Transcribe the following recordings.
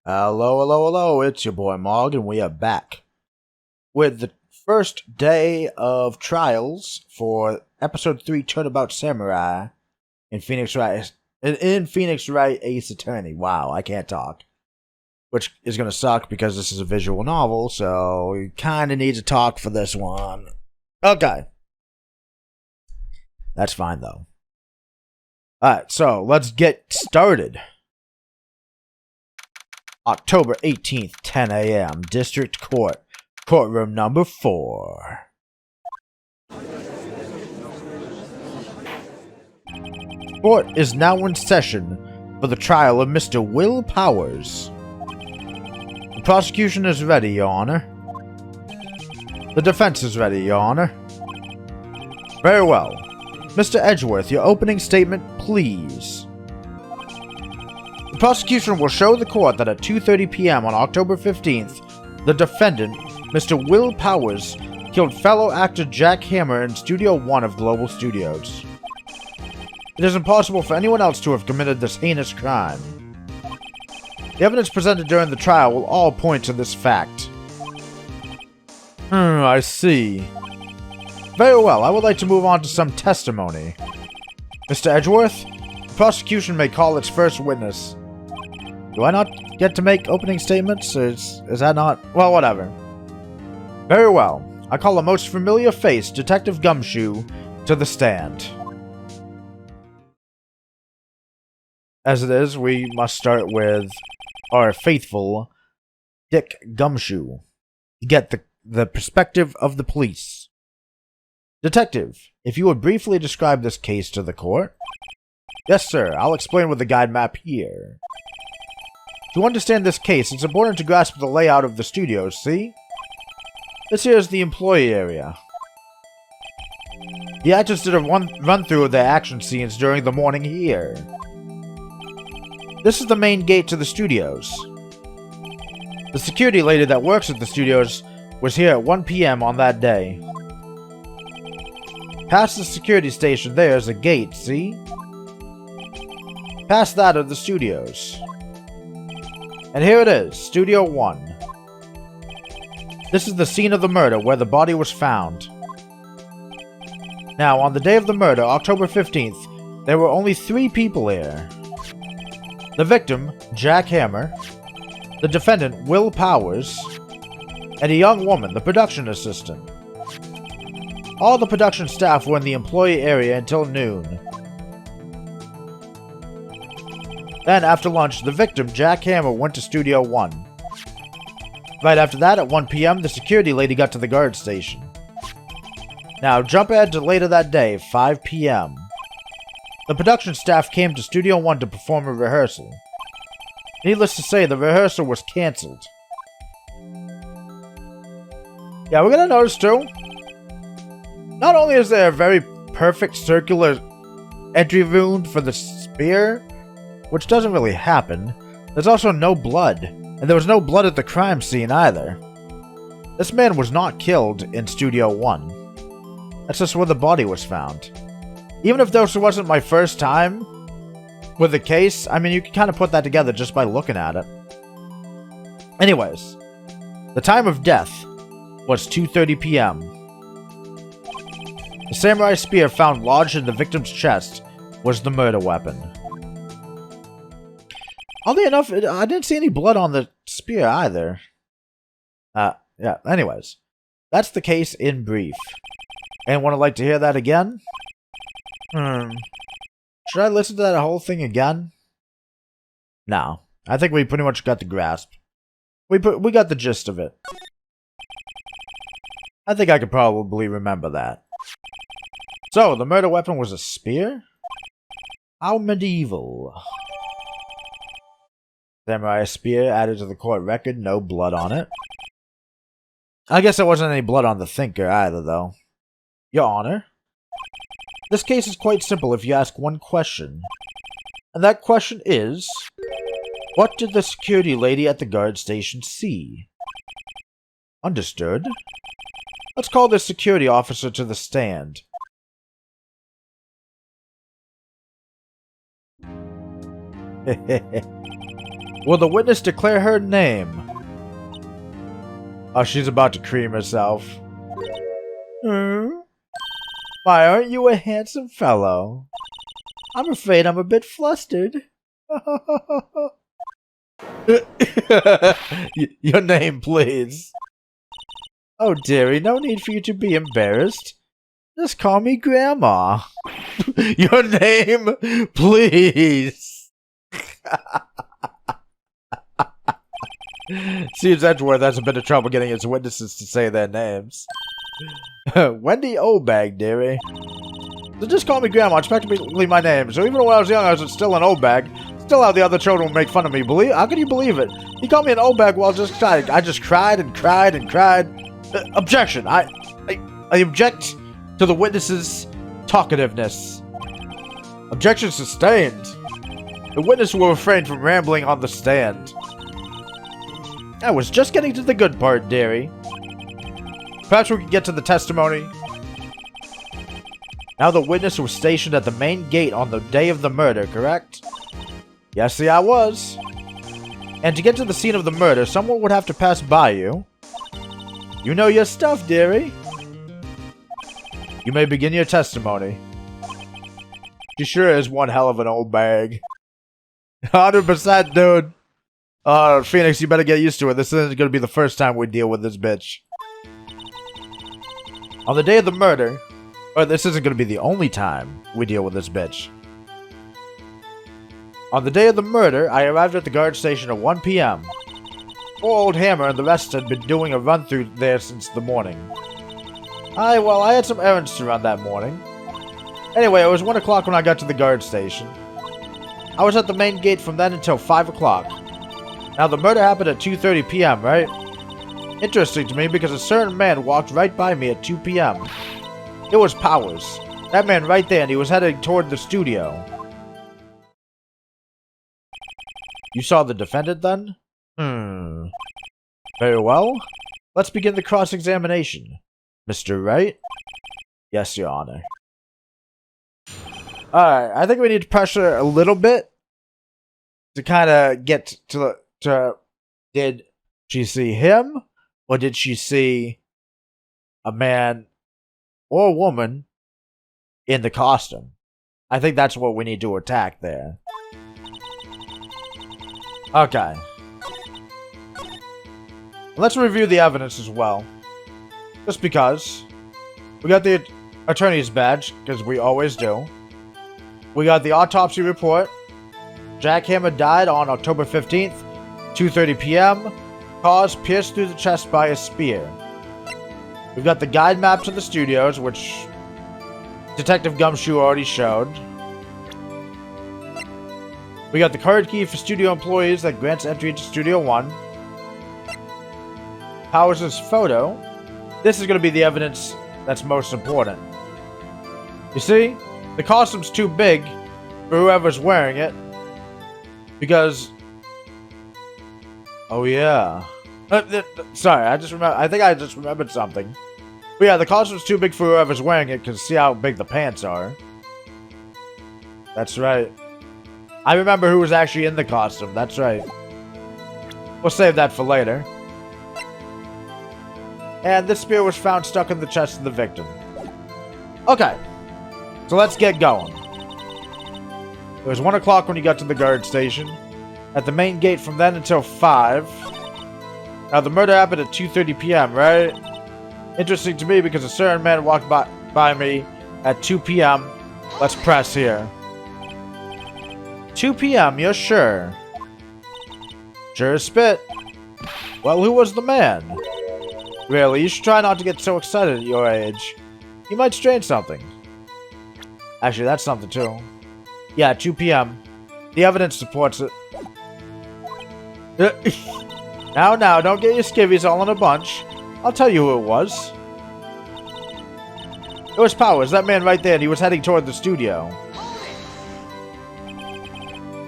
Hello, hello, hello, it's your boy Mog, and we are back with the first day of trials for Episode 3 Turnabout Samurai in Phoenix Wright Ace Attorney. Wow, I can't talk. Which is going to suck because this is a visual novel, so you kind of need to talk for this one. Okay. That's fine, though. Alright, so let's get started. October 18th, 10 a.m., District Court, Courtroom number 4. Court is now in session for the trial of Mr. Will Powers. The prosecution is ready, Your Honor. The defense is ready, Your Honor. Very well. Mr. Edgeworth, your opening statement, please. The prosecution will show the court that at 2:30 p.m. on October 15th, the defendant, Mr. Will Powers, killed fellow actor Jack Hammer in Studio 1 of Global Studios. It is impossible for anyone else to have committed this heinous crime. The evidence presented during the trial will all point to this fact. I see. Very well, I would like to move on to some testimony. Mr. Edgeworth, the prosecution may call its first witness. Do I not get to make opening statements? Is that not? Well, whatever. Very well. I call a most familiar face, Detective Gumshoe, to the stand. As it is, we must start with our faithful Dick Gumshoe to get the perspective of the police. Detective, if you would briefly describe this case to the court. Yes, sir. I'll explain with the guide map here. To understand this case, it's important to grasp the layout of the studios, see? This here is the employee area. The actors did a run-through of their action scenes during the morning here. This is the main gate to the studios. The security lady that works at the studios was here at 1 p.m. on that day. Past the security station there is a gate, see? Past that are the studios. And here it is, Studio 1. This is the scene of the murder where the body was found. Now, on the day of the murder, October 15th, there were only 3 people here. The victim, Jack Hammer, the defendant, Will Powers, and a young woman, the production assistant. All the production staff were in the employee area until noon. Then, after lunch, the victim, Jack Hammer, went to Studio 1. Right after that, at 1 p.m., the security lady got to the guard station. Now, jump ahead to later that day, 5 p.m. The production staff came to Studio 1 to perform a rehearsal. Needless to say, the rehearsal was cancelled. Yeah, we're gonna notice too. Not only is there a very perfect circular entry wound for the spear, which doesn't really happen, there's also no blood, and there was no blood at the crime scene either. This man was not killed in Studio 1. That's just where the body was found. Even if this wasn't my first time with the case, I mean, you can kind of put that together just by looking at it. Anyways, the time of death was 2:30 p.m. The samurai spear found lodged in the victim's chest was the murder weapon. Oddly enough, I didn't see any blood on the spear either. Yeah, anyways. That's the case in brief. Anyone would like to hear that again? Should I listen to that whole thing again? No. I think we pretty much got the grasp. We got the gist of it. I think I could probably remember that. So, the murder weapon was a spear? How medieval. Samurai spear added to the court record, no blood on it. I guess there wasn't any blood on the thinker either, though. Your Honor, this case is quite simple if you ask one question. And that question is, what did the security lady at the guard station see? Understood. Let's call this security officer to the stand. Will the witness declare her name? Oh, she's about to cream herself. Why, aren't you a handsome fellow? I'm afraid I'm a bit flustered. Your name, please. Oh, dearie, no need for you to be embarrassed. Just call me Grandma. Your name, please. Seems Edgeworth has a bit of trouble getting his witnesses to say their names. Wendy Oldbag, dearie. So just call me Grandma. It's practically my name. So even when I was young, I was still an Oldbag. Still how the other children would make fun of me. How can you believe it? He called me an Oldbag while I just cried and cried and cried. Objection. I object to the witness's talkativeness. Objection sustained. The witness will refrain from rambling on the stand. I was just getting to the good part, dearie. Perhaps we can get to the testimony. Now the witness was stationed at the main gate on the day of the murder, correct? Yes, see, I was. And to get to the scene of the murder, someone would have to pass by you. You know your stuff, dearie. You may begin your testimony. She sure is one hell of an old bag. 100%, dude. Phoenix, you better get used to it. This isn't going to be the first time we deal with this bitch. On the day of the murder, or this isn't going to be the only time we deal with this bitch. On the day of the murder, I arrived at the guard station at 1 p.m. Poor old Hammer and the rest had been doing a run-through there since the morning. I had some errands to run that morning. Anyway, it was 1 o'clock when I got to the guard station. I was at the main gate from then until 5 o'clock. Now, the murder happened at 2:30 p.m., right? Interesting to me because a certain man walked right by me at 2 p.m. It was Powers. That man right there, and he was heading toward the studio. You saw the defendant then? Very well. Let's begin the cross-examination. Mr. Wright? Yes, Your Honor. Alright, I think we need to pressure a little bit to kind of get to did she see him? Or did she see a man or a woman in the costume? I think that's what we need to attack there. Okay. Let's review the evidence as well. Just because. We got the attorney's badge, because we always do. We got the autopsy report. Jack Hammer died on October 15th, 2:30 p.m. Cause pierced through the chest by a spear. We've got the guide map to the studios, which Detective Gumshoe already showed. We got the card key for studio employees that grants entry into Studio 1. Powers' photo. This is going to be the evidence that's most important. You see, the costume's too big for whoever's wearing it. Because... oh yeah. Sorry, I think I just remembered something. But yeah, the costume's too big for whoever's wearing it, because see how big the pants are. That's right. I remember who was actually in the costume, that's right. We'll save that for later. And this spear was found stuck in the chest of the victim. Okay. So let's get going. It was 1 o'clock when you got to the guard station. At the main gate from then until 5. Now the murder happened at 2:30 p.m., right? Interesting to me because a certain man walked by me at 2 p.m. Let's press here. 2 p.m., you're sure? Sure as spit. Well, who was the man? Really, you should try not to get so excited at your age. You might strain something. Actually, that's something too. Yeah, 2 p.m. The evidence supports it. Now, don't get your skivvies all in a bunch. I'll tell you who it was. It was Powers, that man right there, and he was heading toward the studio.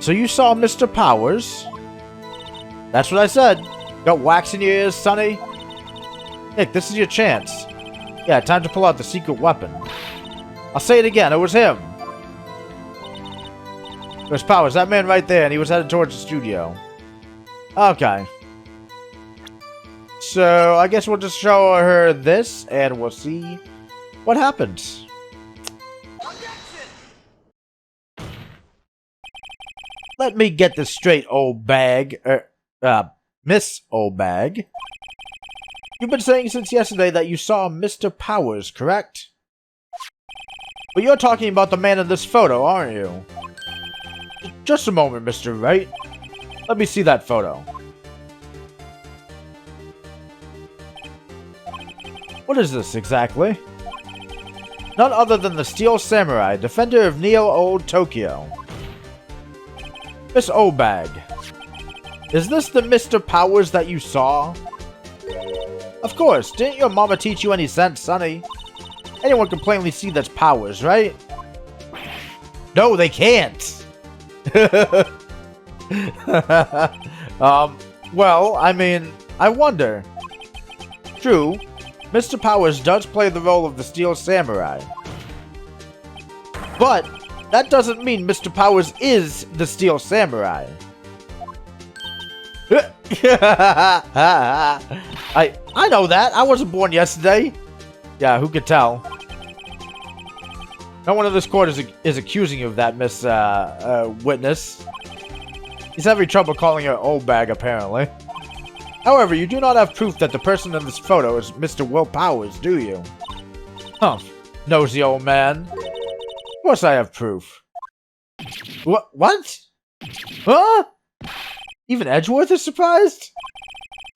So you saw Mr. Powers? That's what I said. Got wax in your ears, Sonny? Nick, this is your chance. Yeah, time to pull out the secret weapon. I'll say it again, it was him. It was Powers, that man right there, and he was headed towards the studio. Okay. So, I guess we'll just show her this, and we'll see what happens. Let me get this straight, Oldbag. Miss Oldbag. You've been saying since yesterday that you saw Mr. Powers, correct? But you're talking about the man in this photo, aren't you? Just a moment, Mr. Wright. Let me see that photo. What is this, exactly? None other than the Steel Samurai, defender of Neo-Old Tokyo. Miss Oldbag. Is this the Mr. Powers that you saw? Of course, didn't your mama teach you any sense, sonny? Anyone can plainly see that's Powers, right? No, they can't! Well, I mean, I wonder. True, Mr. Powers does play the role of the Steel Samurai. But, that doesn't mean Mr. Powers is the Steel Samurai. I know that. I wasn't born yesterday. Yeah, who could tell? No one in this court is accusing you of that, Miss Witness. He's having trouble calling her Oldbag, apparently. However, you do not have proof that the person in this photo is Mr. Will Powers, do you? Huh. Nosy old man. Of course I have proof. What? Huh? Even Edgeworth is surprised?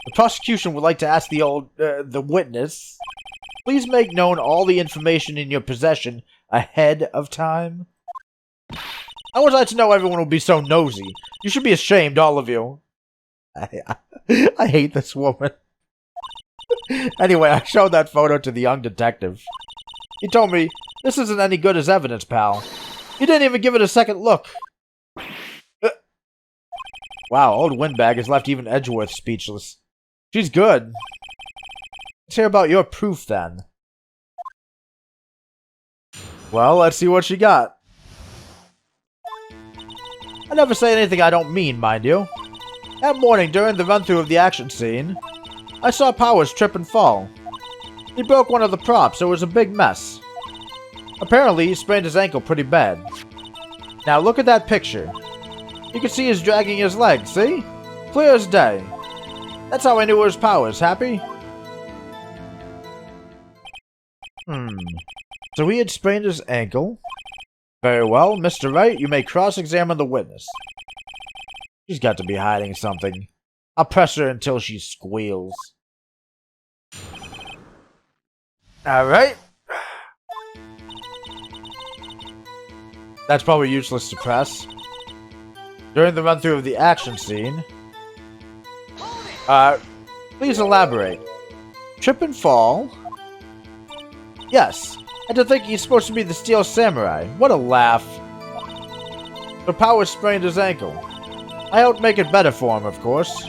The prosecution would like to ask the witness, please make known all the information in your possession ahead of time. How was I to know everyone would be so nosy? You should be ashamed, all of you. I hate this woman. Anyway, I showed that photo to the young detective. He told me, this isn't any good as evidence, pal. He didn't even give it a second look. Wow, old Windbag has left even Edgeworth speechless. She's good. Let's hear about your proof, then. Well, let's see what she got. I never say anything I don't mean, mind you. That morning, during the run-through of the action scene, I saw Powers trip and fall. He broke one of the props, so it was a big mess. Apparently, he sprained his ankle pretty bad. Now, look at that picture. You can see he's dragging his leg, see? Clear as day. That's how I knew it was Powers, happy? So he had sprained his ankle. Very well, Mr. Wright, you may cross-examine the witness. She's got to be hiding something. I'll press her until she squeals. Alright. That's probably useless to press. During the run-through of the action scene... please elaborate. Trip and fall? Yes. And to think he's supposed to be the Steel Samurai. What a laugh. But Powers sprained his ankle. I helped make it better for him, of course.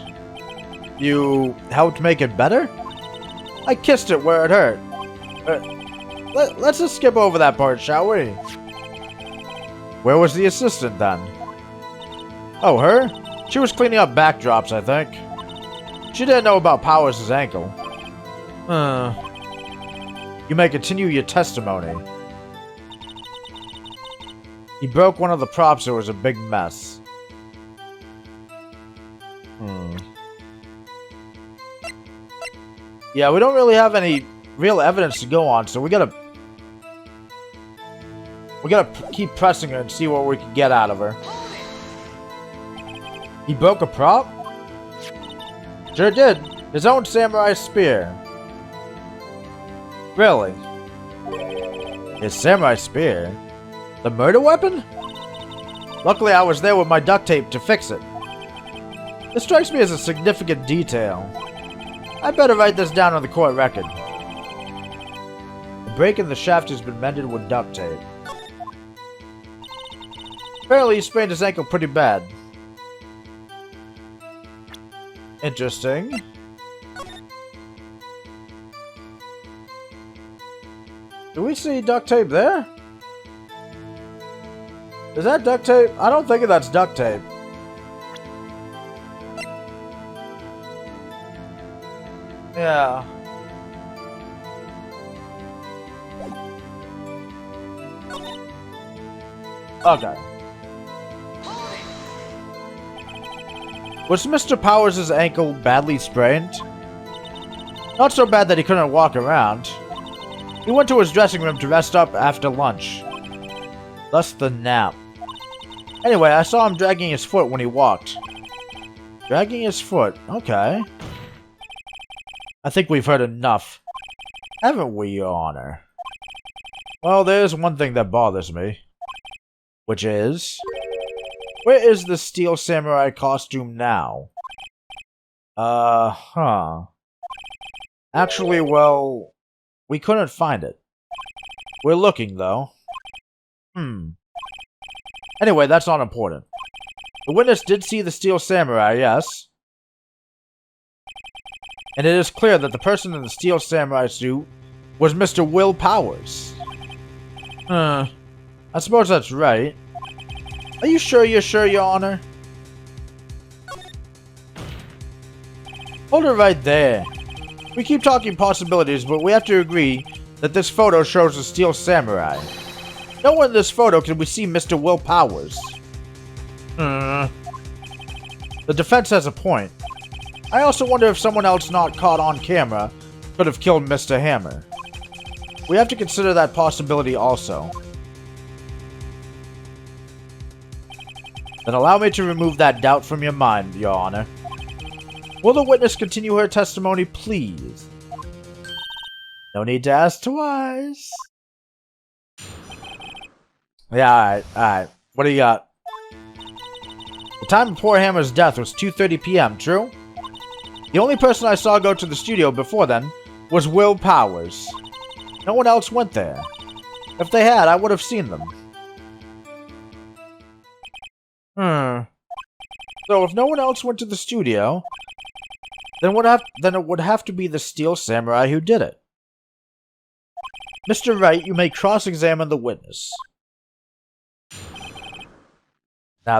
You helped make it better? I kissed it where it hurt. Let's just skip over that part, shall we? Where was the assistant, then? Oh, her? She was cleaning up backdrops, I think. She didn't know about Powers' ankle. You may continue your testimony. He broke one of the props, so it was a big mess. Yeah, we don't really have any real evidence to go on, so we gotta keep pressing her and see what we can get out of her. He broke a prop? Sure did. His own samurai spear. Really? His samurai spear? The murder weapon? Luckily I was there with my duct tape to fix it. This strikes me as a significant detail. I'd better write this down on the court record. The break in the shaft has been mended with duct tape. Apparently he sprained his ankle pretty bad. Interesting. Do we see duct tape there? Is that duct tape? I don't think that's duct tape. Yeah. Okay. Was Mr. Powers' ankle badly sprained? Not so bad that he couldn't walk around. He went to his dressing room to rest up after lunch. Thus the nap. Anyway, I saw him dragging his foot when he walked. Dragging his foot, okay. I think we've heard enough. Haven't we, Your Honor? Well, there's one thing that bothers me. Which is... where is the Steel Samurai costume now? Actually, well... we couldn't find it. We're looking, though. Anyway, that's not important. The witness did see the Steel Samurai, yes. And it is clear that the person in the Steel Samurai suit was Mr. Will Powers. I suppose that's right. Are you sure you're sure, Your Honor? Hold it right there. We keep talking possibilities, but we have to agree that this photo shows the Steel Samurai. Nowhere in this photo can we see Mr. Will Powers. The defense has a point. I also wonder if someone else not caught on camera could have killed Mr. Hammer. We have to consider that possibility also. Then allow me to remove that doubt from your mind, Your Honor. Will the witness continue her testimony, please? No need to ask twice. Yeah, alright. What do you got? The time of poor Hammer's death was 2:30 p.m., true? The only person I saw go to the studio before then was Will Powers. No one else went there. If they had, I would have seen them. So if no one else went to the studio, then it would have to be the Steel Samurai who did it. Mr. Wright, you may cross-examine the witness. Now,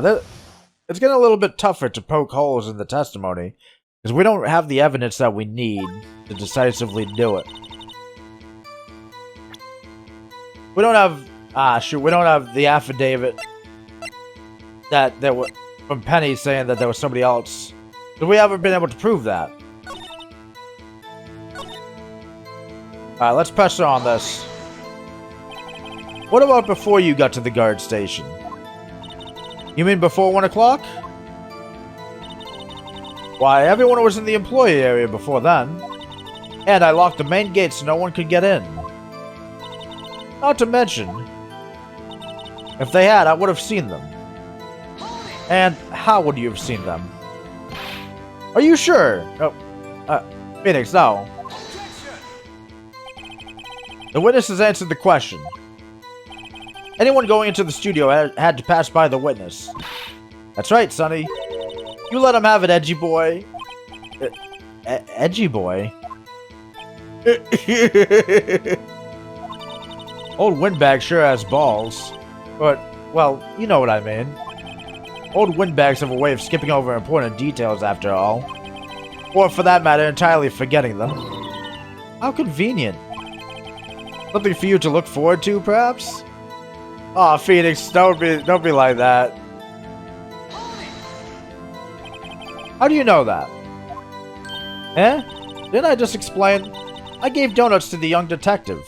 it's getting a little bit tougher to poke holes in the testimony, because we don't have the evidence that we need to decisively do it. We don't have... we don't have the affidavit that there was from Penny saying that there was somebody else. So we haven't been able to prove that. Alright, let's press her on this. What about before you got to the guard station? You mean before 1 o'clock? Why, everyone was in the employee area before then. And I locked the main gate so no one could get in. Not to mention, if they had, I would have seen them. And how would you have seen them? Are you sure? Phoenix, no. The witness has answered the question. Anyone going into the studio had to pass by the witness. That's right, Sonny. You let him have it, edgy boy. Edgy boy? Old windbag sure has balls. But, well, you know what I mean. Old windbags have a way of skipping over important details after all. Or, for that matter, entirely forgetting them. How convenient. Something for you to look forward to, perhaps? Aw, Phoenix, don't be like that. How do you know that? Eh? Didn't I just explain? I gave donuts to the young detective.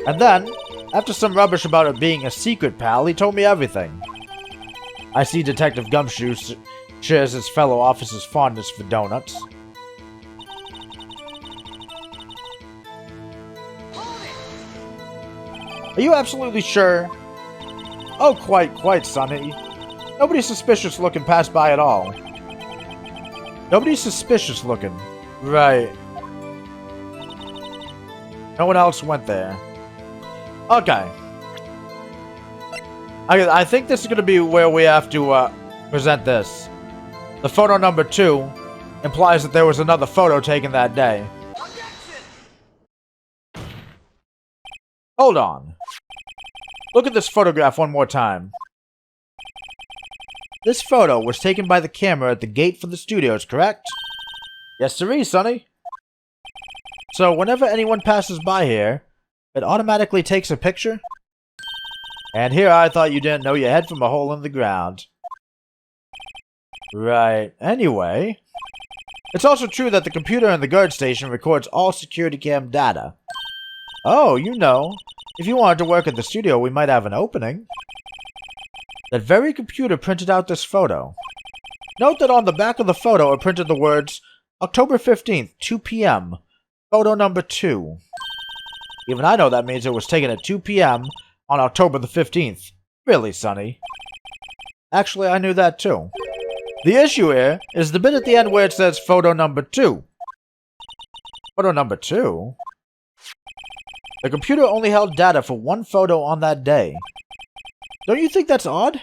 And then, after some rubbish about it being a secret, pal, he told me everything. I see Detective Gumshoe shares his fellow officer's fondness for donuts. Are you absolutely sure? Oh, quite, Sonny. Nobody's suspicious looking passed by at all. Nobody's suspicious looking. Right. No one else went there. Okay. I think this is going to be where we have to present this. The photo number 2 implies that there was another photo taken that day. Hold on. Look at this photograph one more time. This photo was taken by the camera at the gate for the studios, correct? Yes, sirree, Sonny. So whenever anyone passes by here, it automatically takes a picture? And here I thought you didn't know your head from a hole in the ground. Right. Anyway, it's also true that the computer in the guard station records all security cam data. Oh, you know, if you wanted to work at the studio, we might have an opening. That very computer printed out this photo. Note that on the back of the photo it printed the words, October 15th, 2 p.m., photo number 2. Even I know that means it was taken at 2 p.m. on October the 15th. Really, Sonny? Actually, I knew that too. The issue here is the bit at the end where it says photo number 2. Photo number 2? The computer only held data for one photo on that day. Don't you think that's odd?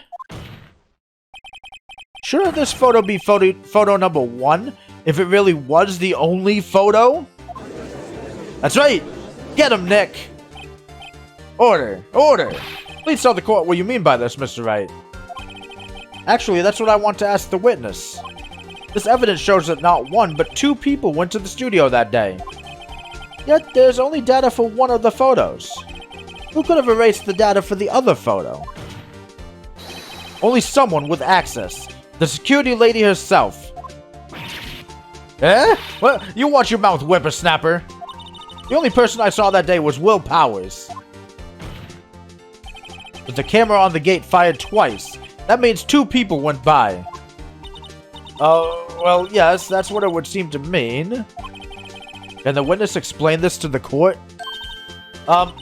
Shouldn't this photo be photo number 1 if it really was the only photo? That's right! Get him, Nick! Order! Order! Please tell the court what you mean by this, Mr. Wright. Actually, that's what I want to ask the witness. This evidence shows that not 1, but 2 people went to the studio that day. Yet, there's only data for one of the photos. Who could have erased the data for the other photo? Only someone with access. The security lady herself. Eh? Well, you watch your mouth, whippersnapper. The only person I saw that day was Will Powers. With the camera on the gate fired twice, that means 2 people went by. Well, yes, that's what it would seem to mean. Can the witness explain this to the court? I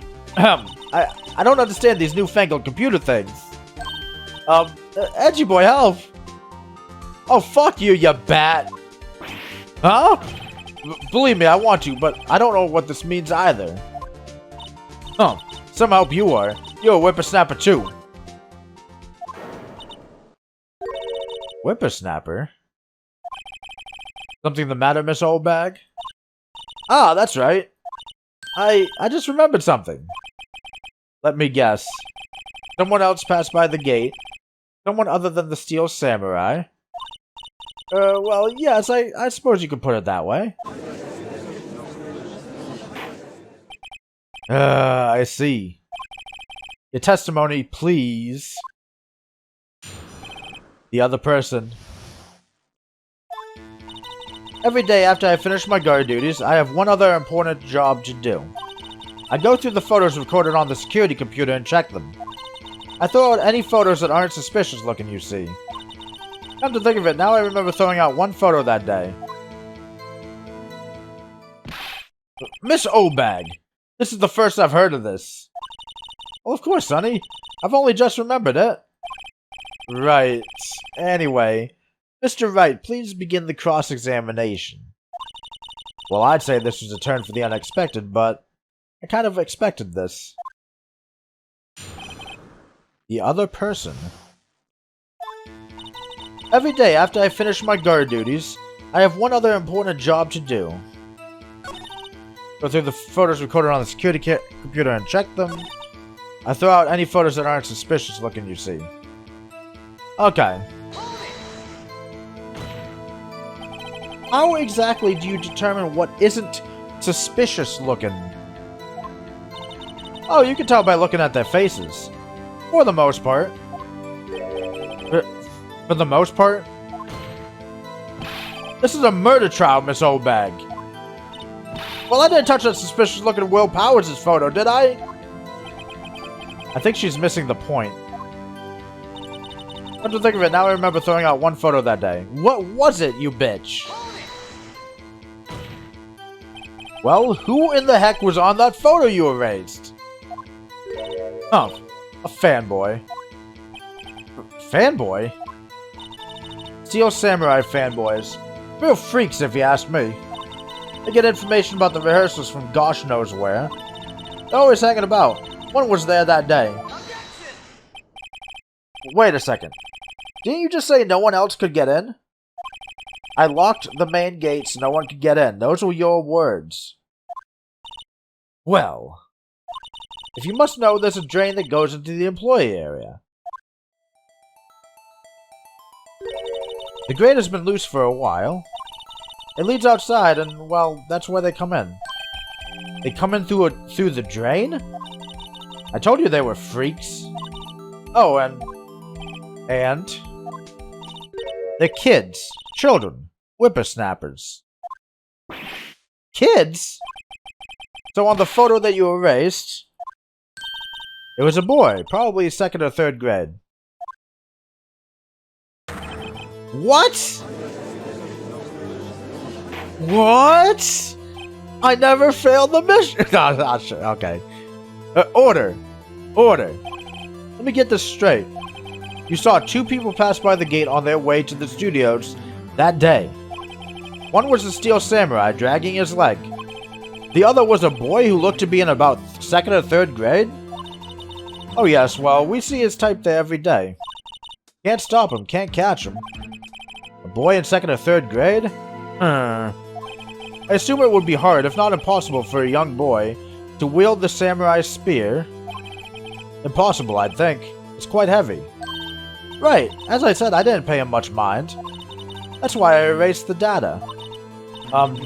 don't understand these newfangled computer things. Edgy boy, help! Oh, fuck you, you bat! Huh? Believe me, I want to, but I don't know what this means either. Some help you are. You're a whippersnapper too. Whippersnapper? Something the matter, Miss Oldbag? Ah, that's right. I just remembered something. Let me guess. Someone else passed by the gate. Someone other than the Steel Samurai. Well, yes, I suppose you could put it that way. I see. Your testimony, please. The other person. Every day after I finish my guard duties, I have one other important job to do. I go through the photos recorded on the security computer and check them. I throw out any photos that aren't suspicious looking, you see. Come to think of it, now I remember throwing out one photo that day. Miss Oldbag, this is the first I've heard of this. Well, of course, Sonny. I've only just remembered it. Right. Anyway, Mr. Wright, please begin the cross-examination. Well, I'd say this was a turn for the unexpected, but I kind of expected this. The other person. Every day after I finish my guard duties, I have one other important job to do. Go through the photos recorded on the security computer and check them. I throw out any photos that aren't suspicious looking, you see. Okay. How exactly do you determine what isn't suspicious looking? Oh, you can tell by looking at their faces. For the most part. For the most part? This is a murder trial, Miss Oldbag. Well, I didn't touch that suspicious looking Will Powers' photo, did I? I think she's missing the point. Come to think of it, now I remember throwing out one photo that day. What was it, you bitch? Well, who in the heck was on that photo you erased? Oh, a fanboy. Fanboy? Steel Samurai fanboys. Real freaks, if you ask me. They get information about the rehearsals from gosh knows where. They're always hanging about. One was there that day. Wait a second. Didn't you just say no one else could get in? I locked the main gates so no one could get in. Those were your words. Well, if you must know, there's a drain that goes into the employee area. The grate has been loose for a while. It leads outside and, well, that's where they come in. They come in through the drain? I told you they were freaks. Oh, and they're kids, children, whippersnappers. Kids? So on the photo that you erased, it was a boy, probably 2nd or 3rd grade. What? What? I never failed the mission. No, not sure. Okay. Order. Let me get this straight. You saw 2 people pass by the gate on their way to the studios that day. One was a steel samurai dragging his leg. The other was a boy who looked to be in about 2nd or 3rd grade. Oh yes, well, we see his type there every day. Can't stop him, can't catch him. A boy in 2nd or 3rd grade? I assume it would be hard, if not impossible, for a young boy to wield the samurai spear. Impossible, I'd think. It's quite heavy. Right, as I said, I didn't pay him much mind. That's why I erased the data.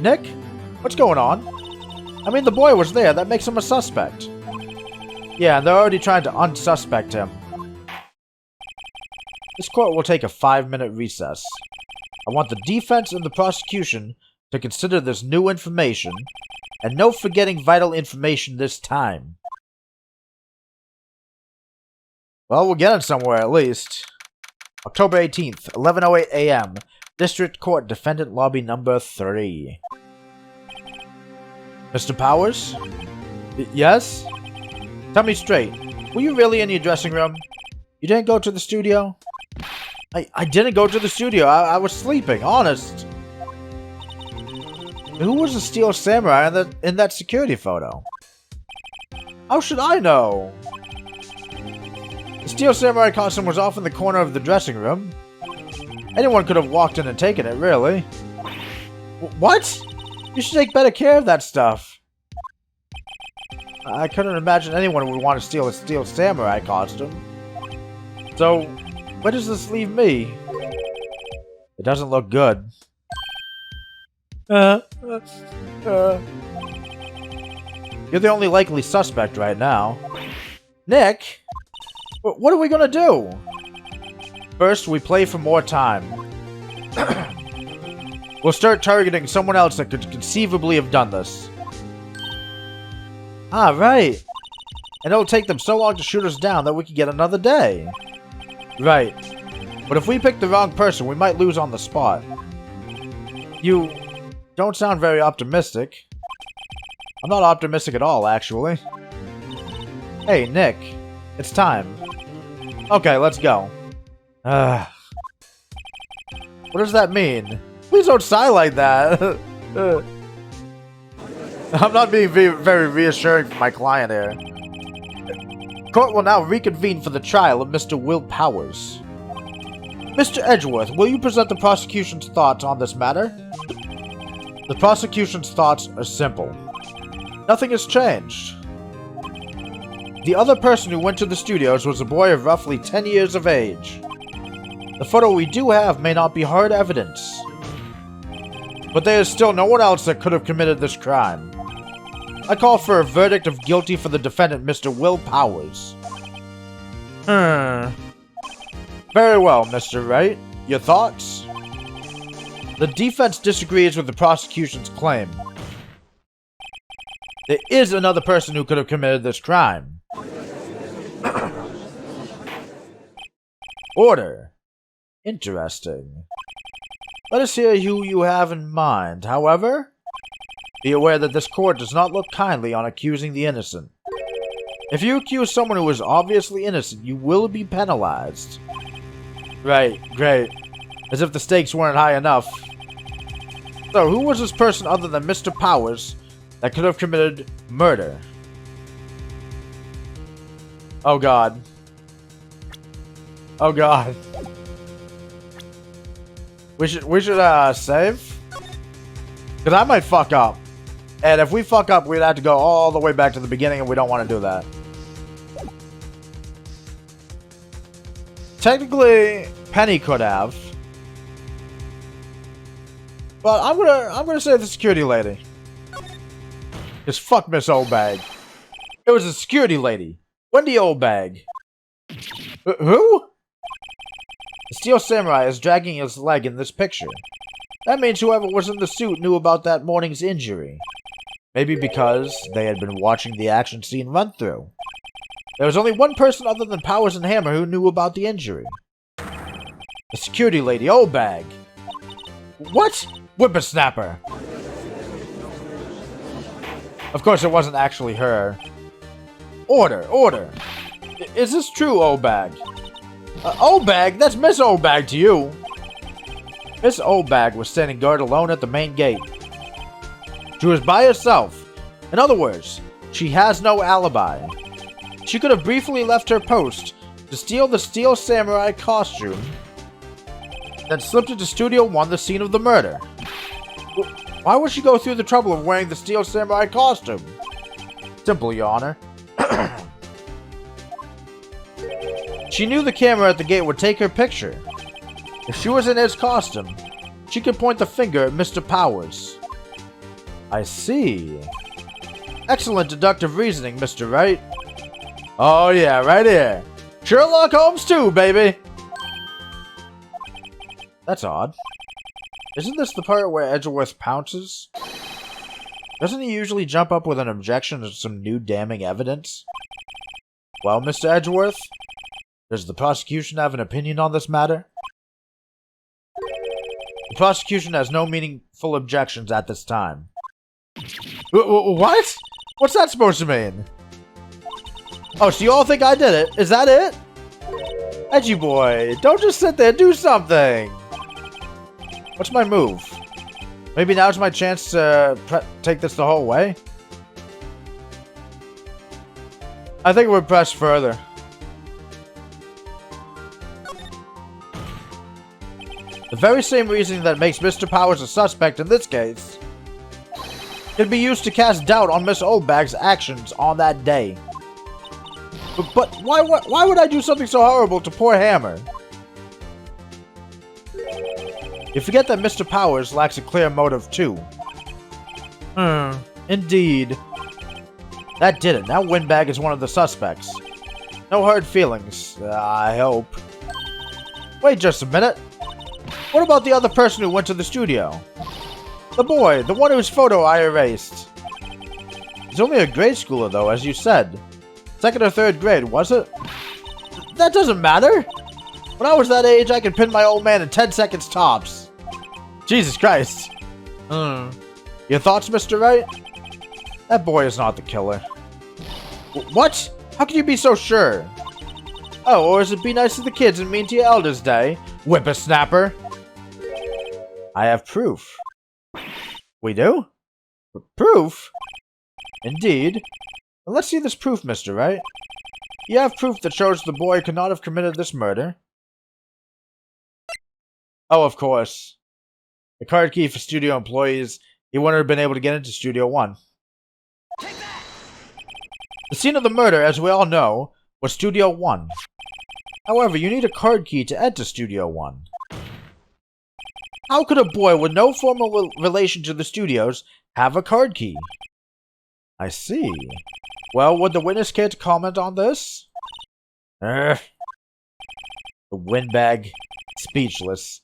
Nick? What's going on? I mean, the boy was there, that makes him a suspect. Yeah, and they're already trying to unsuspect him. This court will take a 5-minute recess. I want the defense and the prosecution to consider this new information, and no forgetting vital information this time. Well, we're getting somewhere at least. October 18th, 11:08 a.m. District Court, Defendant Lobby Number 3. Mr. Powers? Yes? Tell me straight, were you really in your dressing room? You didn't go to the studio? I didn't go to the studio. I was sleeping, honest. Who was the steel samurai in that security photo? How should I know? The steel samurai costume was off in the corner of the dressing room. Anyone could have walked in and taken it, really. What? You should take better care of that stuff. I couldn't imagine anyone would want to steal a steel samurai costume. So, where does this leave me? It doesn't look good. You're the only likely suspect right now. Nick? What are we gonna do? First, we play for more time. We'll start targeting someone else that could conceivably have done this. Ah, right. And it'll take them so long to shoot us down that we can get another day. Right. But if we pick the wrong person, we might lose on the spot. You don't sound very optimistic. I'm not optimistic at all, actually. Hey, Nick. It's time. Okay, let's go. What does that mean? Please don't sigh like that. I'm not being very reassuring for my client here. Court will now reconvene for the trial of Mr. Will Powers. Mr. Edgeworth, will you present the prosecution's thoughts on this matter? The prosecution's thoughts are simple. Nothing has changed. The other person who went to the studios was a boy of roughly 10 years of age. The photo we do have may not be hard evidence, but there is still no one else that could have committed this crime. I call for a verdict of guilty for the defendant, Mr. Will Powers. Very well, Mr. Wright. Your thoughts? The defense disagrees with the prosecution's claim. There is another person who could have committed this crime. Order. Interesting. Let us hear who you have in mind. However, be aware that this court does not look kindly on accusing the innocent. If you accuse someone who is obviously innocent, you will be penalized. Right, great. As if the stakes weren't high enough. So, who was this person other than Mr. Powers that could have committed murder? Oh god. Oh god. We should save? Because I might fuck up. And if we fuck up, we'd have to go all the way back to the beginning, and we don't want to do that. Technically, Penny could have. But I'm gonna save the security lady. Because fuck Miss Oldbag. It was a security lady. Wendy Oldbag. Who? The Steel Samurai is dragging his leg in this picture. That means whoever was in the suit knew about that morning's injury. Maybe because they had been watching the action scene run through. There was only one person other than Powers and Hammer who knew about the injury. The security lady, Oldbag. What? Whippersnapper. Of course, it wasn't actually her. Order, order. Is this true, Oldbag? Oldbag? That's Miss Oldbag to you. Miss Oldbag was standing guard alone at the main gate. She was by herself. In other words, she has no alibi. She could have briefly left her post to steal the Steel Samurai costume, then slipped into Studio 1, the scene of the murder. Why would she go through the trouble of wearing the Steel Samurai costume? Simple, Your Honor. She knew the camera at the gate would take her picture. If she was in his costume, she could point the finger at Mr. Powers. I see. Excellent deductive reasoning, Mr. Wright. Oh yeah, right here. Sherlock Holmes 2, baby! That's odd. Isn't this the part where Edgeworth pounces? Doesn't he usually jump up with an objection to some new damning evidence? Well, Mr. Edgeworth, does the prosecution have an opinion on this matter? The prosecution has no meaningful objections at this time. What? What's that supposed to mean? Oh, so you all think I did it? Is that it? Edgy boy, don't just sit there, do something! What's my move? Maybe now's my chance to take this the whole way? I think we'll press further. The very same reasoning that makes Mr. Powers a suspect in this case can be used to cast doubt on Miss Oldbag's actions on that day. But why would I do something so horrible to poor Hammer? You forget that Mr. Powers lacks a clear motive too. Indeed. That did it. Now Windbag is one of the suspects. No hard feelings, I hope. Wait just a minute. What about the other person who went to the studio? The boy, the one whose photo I erased. He's only a grade schooler though, as you said. 2nd or 3rd grade, was it? That doesn't matter! When I was that age, I could pin my old man in 10 seconds tops. Jesus Christ. Your thoughts, Mr. Wright? That boy is not the killer. What? How can you be so sure? Oh, or is it be nice to the kids and mean to your elders day? Whippersnapper! I have proof. We do? Proof? Indeed. Well, let's see this proof, Mr. Wright. You have proof that shows the boy could not have committed this murder. Oh, of course. The card key for studio employees, he wouldn't have been able to get into Studio 1. The scene of the murder, as we all know, was Studio 1. However, you need a card key to enter Studio 1. How could a boy with no formal relation to the studios have a card key? I see. Well, would the witness care to comment on this? The windbag. Speechless.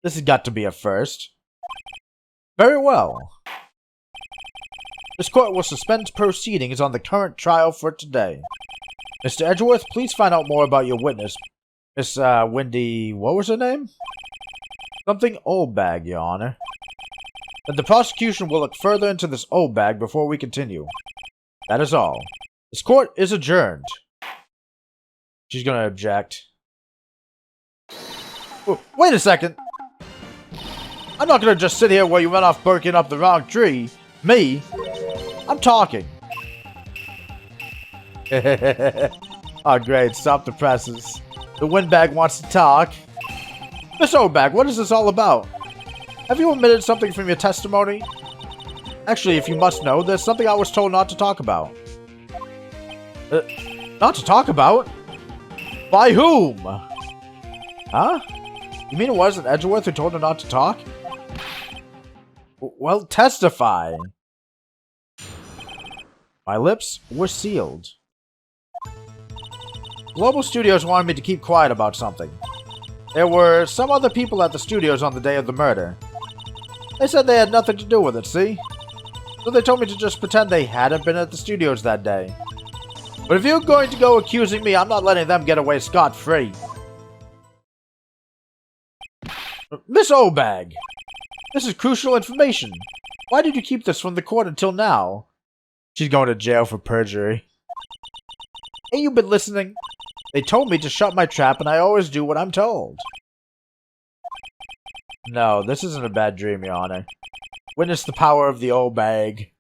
This has got to be a first. Very well. This court will suspend proceedings on the current trial for today. Mr. Edgeworth, please find out more about your witness. Miss, Wendy... what was her name? Something Oldbag, Your Honor. Then the prosecution will look further into this Oldbag before we continue. That is all. This court is adjourned. She's gonna object. Oh, wait a second! I'm not gonna just sit here while you run off barking up the wrong tree. Me? I'm talking. Oh great, stop the presses. The windbag wants to talk. Miss Oldbag, what is this all about? Have you omitted something from your testimony? Actually, if you must know, there's something I was told not to talk about. Not to talk about? By whom? Huh? You mean it wasn't Edgeworth who told her not to talk? Well, testify. My lips were sealed. Global Studios wanted me to keep quiet about something. There were some other people at the studios on the day of the murder. They said they had nothing to do with it, see? So they told me to just pretend they hadn't been at the studios that day. But if you're going to go accusing me, I'm not letting them get away scot-free. Miss Oldbag, this is crucial information. Why did you keep this from the court until now? She's going to jail for perjury. Ain't you been listening? They told me to shut my trap, and I always do what I'm told. No, this isn't a bad dream, Your Honor. Witness the power of the Oldbag.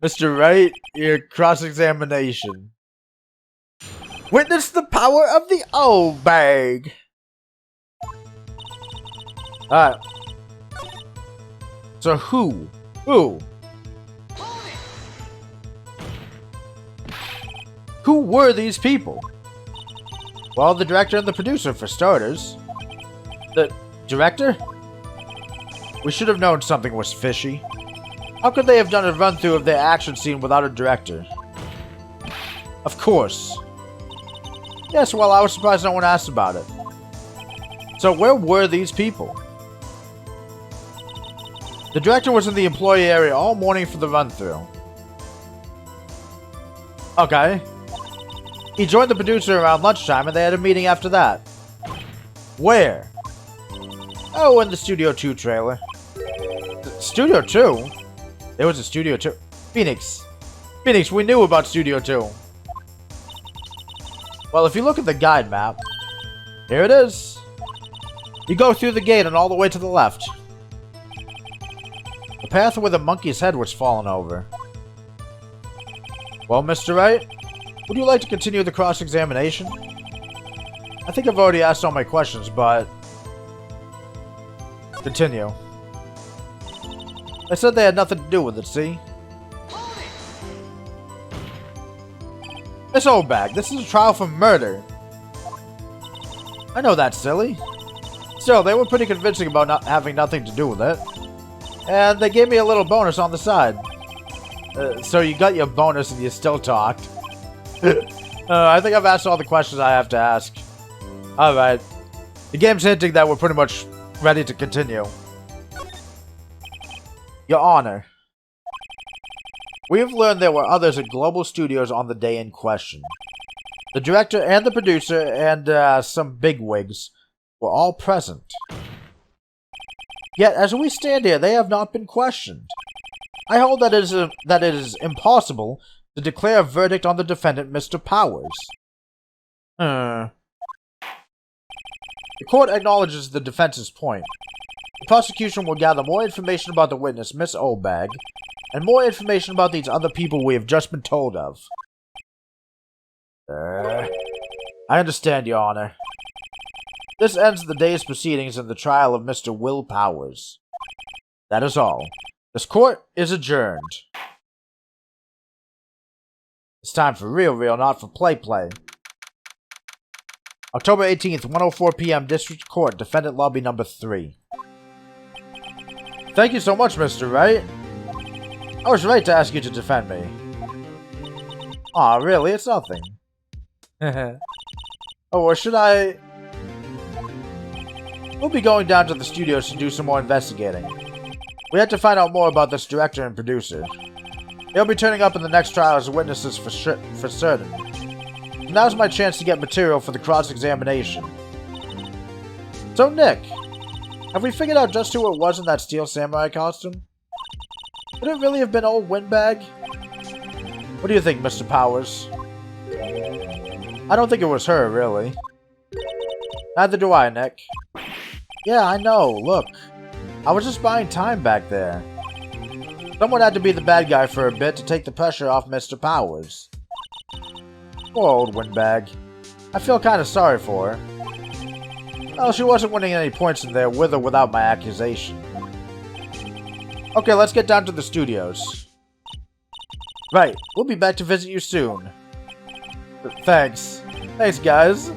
Mr. Wright, your cross-examination. Witness the power of the Oldbag. Alright. So who? Who were these people? Well, the director and the producer, for starters. The director? We should have known something was fishy. How could they have done a run-through of their action scene without a director? Of course. Yes, well, I was surprised no one asked about it. So where were these people? The director was in the employee area all morning for the run-through. Okay. He joined the producer around lunchtime and they had a meeting after that. Where? Oh, in the Studio 2 trailer. Studio 2? There was a Studio 2. Phoenix, we knew about Studio 2. Well, if you look at the guide map, here it is. You go through the gate and all the way to the left. The path where the monkey's head was fallen over. Well, Mr. Wright, would you like to continue the cross-examination? I think I've already asked all my questions, but... Continue. They said they had nothing to do with it, see? Miss Oldbag, this is a trial for murder. I know that's silly. Still, they were pretty convincing about not having nothing to do with it. And they gave me a little bonus on the side. So you got your bonus and you still talked. I think I've asked all the questions I have to ask. Alright. The game's hinting that we're pretty much ready to continue. Your Honor. We have learned there were others at Global Studios on the day in question. The director and the producer and some bigwigs were all present. Yet, as we stand here, they have not been questioned. I hold that it is impossible to declare a verdict on the defendant, Mr. Powers. The court acknowledges the defense's point. The prosecution will gather more information about the witness, Miss Oldbag, and more information about these other people we have just been told of. I understand, Your Honor. This ends the day's proceedings in the trial of Mr. Will Powers. That is all. This court is adjourned. It's time for real, not for play. October 18th, 1:04 p.m. District Court, Defendant Lobby Number 3. Thank you so much, Mr. Wright. I was right to ask you to defend me. Aw, really? It's nothing. Oh, or should I... We'll be going down to the studios to do some more investigating. We have to find out more about this director and producer. They'll be turning up in the next trial as witnesses for certain. Now's my chance to get material for the cross-examination. So, Nick, have we figured out just who it was in that Steel Samurai costume? Could it really have been old Windbag? What do you think, Mr. Powers? I don't think it was her, really. Neither do I, Nick. Yeah, I know, look. I was just buying time back there. Someone had to be the bad guy for a bit to take the pressure off Mr. Powers. Poor old Windbag. I feel kind of sorry for her. Well, she wasn't winning any points in there with or without my accusation. Okay, let's get down to the studios. Right, we'll be back to visit you soon. Thanks. Thanks, guys.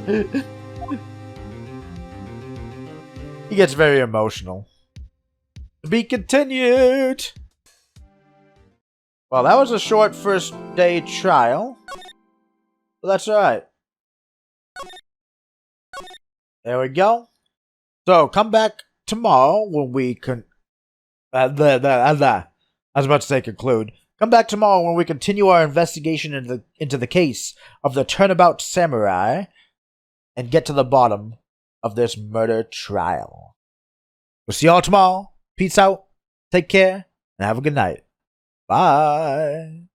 He gets very emotional. To be continued! Well, that was a short first day trial. But that's alright. There we go. So, come back tomorrow when we can... I was about to say conclude. Come back tomorrow when we continue our investigation into the case of the Turnabout Samurai and get to the bottom of this murder trial. We'll see y'all tomorrow. Peace out. Take care. And have a good night. Bye.